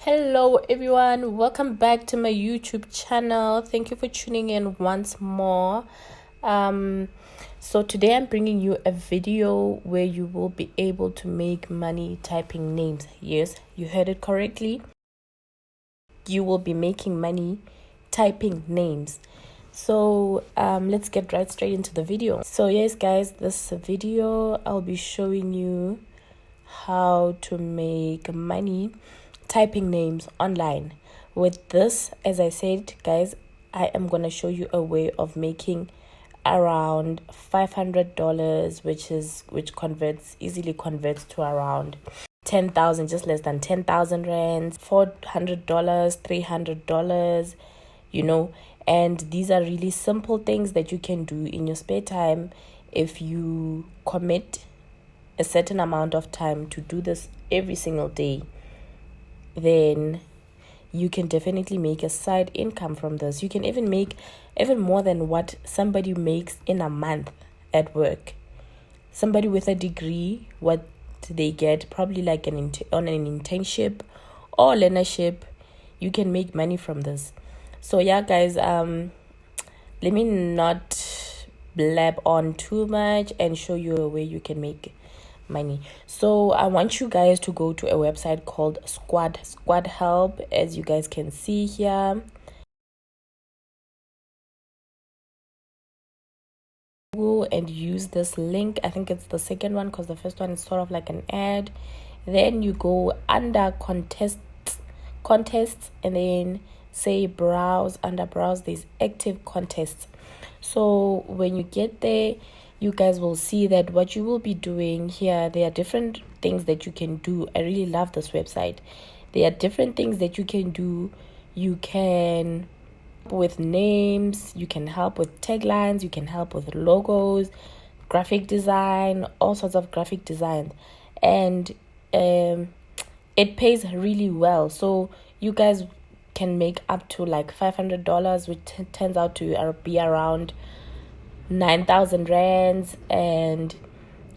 Hello everyone, welcome back to my YouTube channel. Thank you for tuning in once more. So today I'm bringing you a video where you will be able to make money typing names. Yes, you heard it correctly. You will be making money typing names. So let's get right straight into the video. So yes guys, this video I'll be showing you how to make money typing names online. With this, as I said guys, I am going to show you a way of making around $500, which easily converts to around 10,000, just less than 10,000 rands, $400, $300, and these are really simple things that you can do in your spare time if you commit a certain amount of time to do this every single day. Then you can definitely make a side income from this. You can even make even more than what somebody makes in a month at work. Somebody with a degree, what they get probably like on an internship or learnership, you can make money from this. So yeah guys, let me not blab on too much and show you a way you can make money. So I want you guys to go to a website called Squad Help, as you guys can see here. Go and use this link. I think it's the second one because the first one is sort of like an ad. Then you go under contests, and then say browse. Under browse there's active contests. So when you get there, you guys will see that what you will be doing here, there are different things that you can do. I really love this website. There are different things that you can do. You can help with names, you can help with taglines, you can help with logos, graphic design, all sorts of graphic design. And it pays really well. So you guys can make up to like $500, which turns out to be around 9,000 rands, and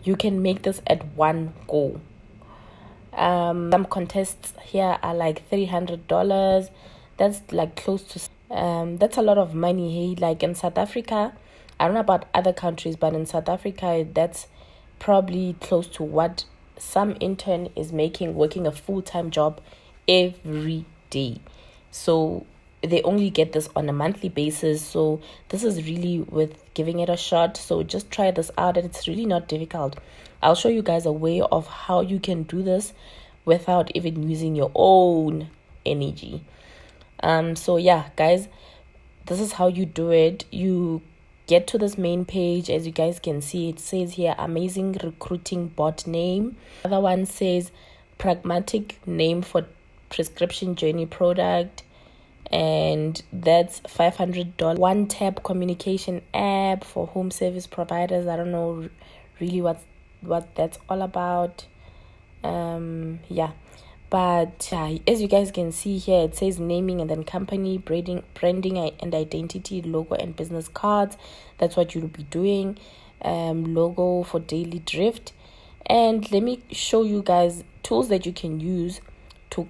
you can make this at one go. Some contests here are like $300. That's like close to that's a lot of money. Hey, like in South Africa, I don't know about other countries, but in South Africa that's probably close to what some intern is making working a full-time job every day. So they only get this on a monthly basis. So this is really worth giving it a shot. So just try this out, and it's really not difficult. I'll show you guys a way of how you can do this without even using your own energy. So yeah guys, this is how you do it. You get to this main page. As you guys can see, it says here amazing recruiting bot name. Other one says pragmatic name for prescription journey product, and that's $500. One tap communication app for home service providers. I don't know really what that's all about. Yeah, but as you guys can see here, it says naming and then company, branding and identity, logo and business cards. That's what you'll be doing. Logo for daily drift. And let me show you guys tools that you can use to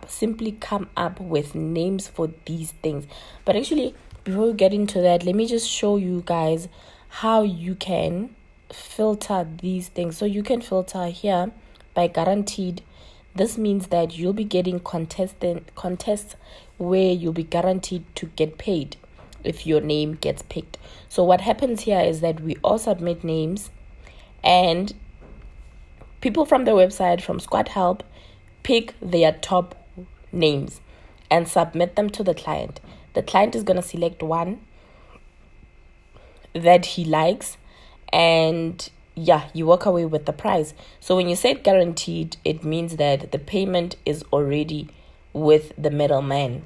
simply come up with names for these things. But actually, before we get into that, let me just show you guys how you can filter these things. So you can filter here by guaranteed. This means that you'll be getting contests where you'll be guaranteed to get paid if your name gets picked. So what happens here is that we all submit names, and people from the website, from Squad Help, pick their top names and submit them to the client. The client is going to select one that he likes, and yeah, you walk away with the prize. So when you say guaranteed, it means that the payment is already with the middleman.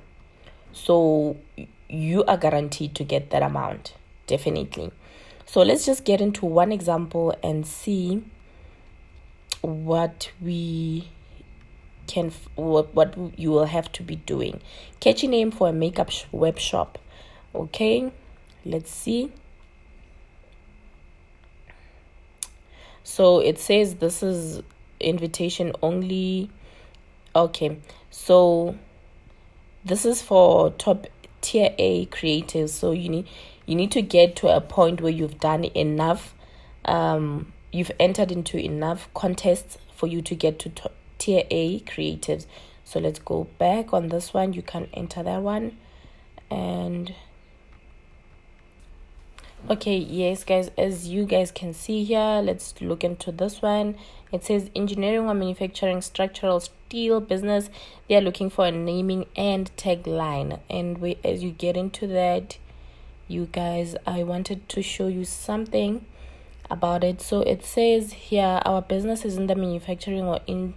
So you are guaranteed to get that amount, definitely. So let's just get into one example and see what we can what you will have to be doing. Catchy name for a makeup web shop. Okay, let's see. So it says this is invitation only. Okay, So this is for top tier A creatives. So you need to get to a point where you've done enough, you've entered into enough contests for you to get to tier A creatives. So let's go back on this one. You can enter that one. And okay, yes guys, as you guys can see here, let's look into this one. It says engineering or manufacturing structural steel business. They are looking for a naming and tagline. And as you get into that, you guys, I wanted to show you something about it. So it says here, our business is in the manufacturing or in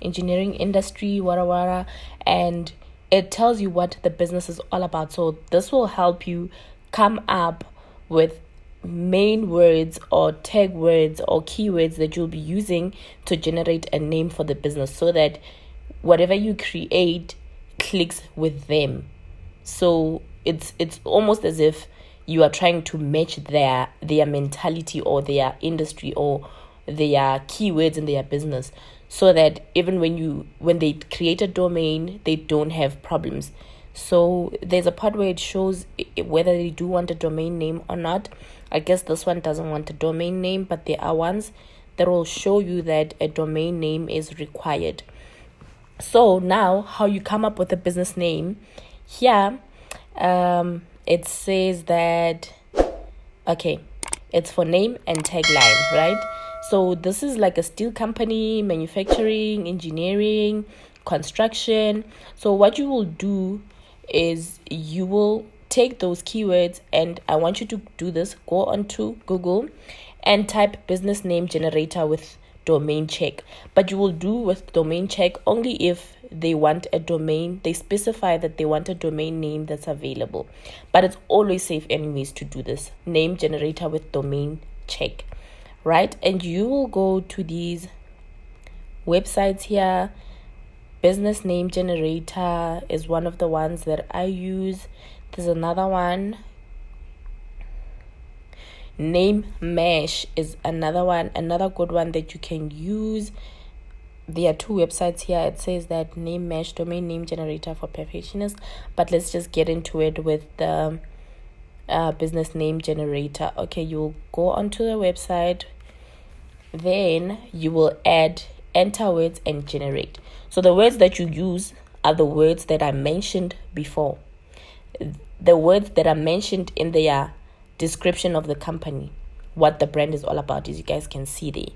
engineering industry, wara, and it tells you what the business is all about. So this will help you come up with main words or tag words or keywords that you'll be using to generate a name for the business, so that whatever you create clicks with them. So it's almost as if you are trying to match their mentality or their industry or their keywords in their business, so that even when they create a domain, they don't have problems. So there's a part where it shows whether they do want a domain name or not. I guess this one doesn't want a domain name, but there are ones that will show you that a domain name is required. So now, how you come up with a business name here, it says that, okay, it's for name and tagline, right? So this is like a steel company, manufacturing, engineering, construction. So what you will do is you will take those keywords, and I want you to do this. Go onto Google and type business name generator with domain check. But you will do with domain check only if they want a domain. They specify that they want a domain name that's available. But it's always safe anyways to do this. Name generator with domain check. Right? And you will go to these websites here. Business name generator is one of the ones that I use. There's another one. Name Mesh is another one, another good one that you can use. There are two websites here. It says that Name Mesh, domain name generator for perfectionists. But let's just get into it with the business name generator. Okay, you'll go onto the website. Then you will enter words and generate. So the words that you use are the words that I mentioned before. The words that are mentioned in their description of the company, what the brand is all about, as you guys can see there.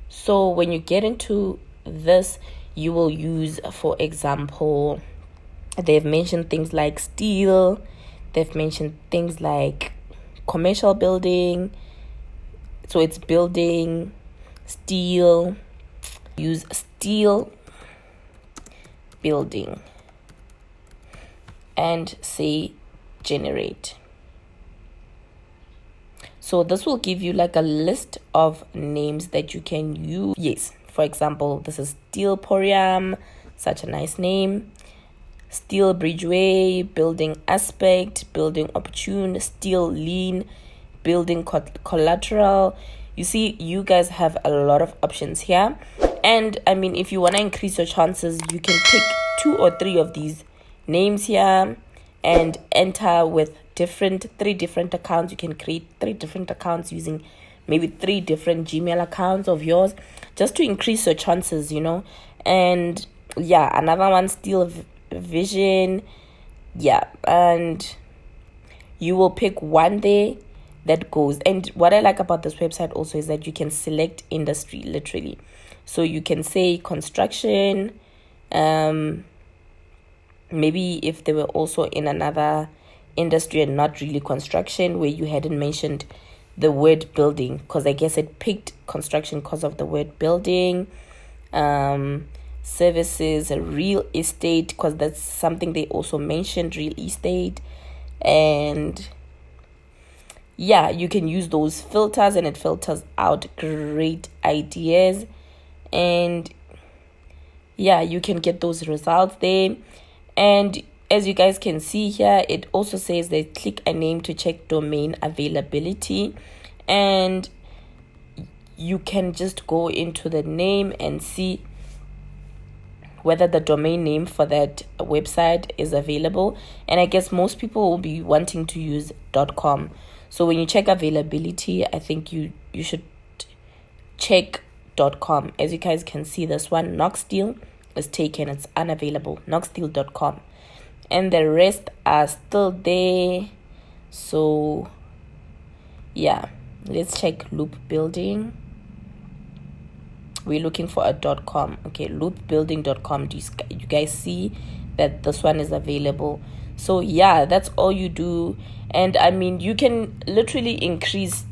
So when you get into this, you will use, for example, they've mentioned things like steel, they've mentioned things like commercial building. So it's building, steel, use steel building, and say generate. So this will give you like a list of names that you can use. Yes, for example, this is Steel Porium, such a nice name. Steel Bridgeway, building aspect, building opportune, steel lean, building collateral. You see, you guys have a lot of options here. And I mean, if you want to increase your chances, you can pick 2 or 3 of these names here and enter with 3 different accounts. You can create 3 different accounts using maybe 3 different Gmail accounts of yours, just to increase your chances, And yeah, another one, Steel Vision. Yeah, and you will pick one there that goes. And what I like about this website also is that you can select industry, literally. So you can say construction, maybe if they were also in another industry and not really construction, where you hadn't mentioned the word building, because I guess it picked construction because of the word building. Services, real estate, because that's something they also mentioned, real estate. And yeah, you can use those filters and it filters out great ideas. And yeah, you can get those results there. And as you guys can see here, it also says that click a name to check domain availability. And you can just go into the name and see whether the domain name for that website is available. And I guess most people will be wanting to use .com. So when you check availability, I think you should check .com. As you guys can see, this one, Knoxdeal, is taken. It's unavailable. Knoxdeal.com. And the rest are still there. So yeah, let's check Loop Building. We're looking for a .com. Okay, loopbuilding.com. Do you guys see that this one is available? So yeah, that's all you do. And I mean, you can literally increase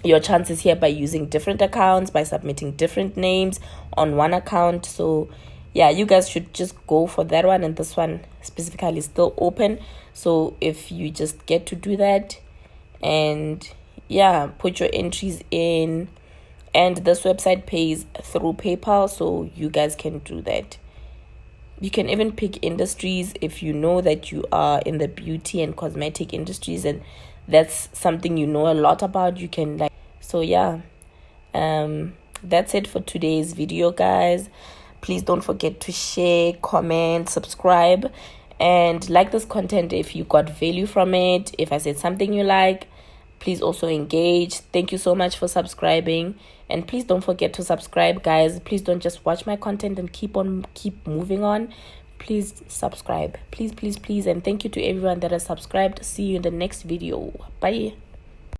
your chances here by using different accounts, by submitting different names on one account. So yeah, you guys should just go for that one. And this one specifically is still open. So if you just get to do that and yeah, put your entries in. And this website pays through PayPal, so you guys can do that. You can even pick industries if you know that you are in the beauty and cosmetic industries and that's something you know a lot about. You can like, so yeah, that's it for today's video, guys. Please don't forget to share, comment, subscribe, and like this content if you got value from it. If I said something you like, please also engage. Thank you so much for subscribing. And please don't forget to subscribe, guys. Please don't just watch my content and keep moving on. Please subscribe. Please, please, please. And thank you to everyone that has subscribed. See you in the next video. Bye.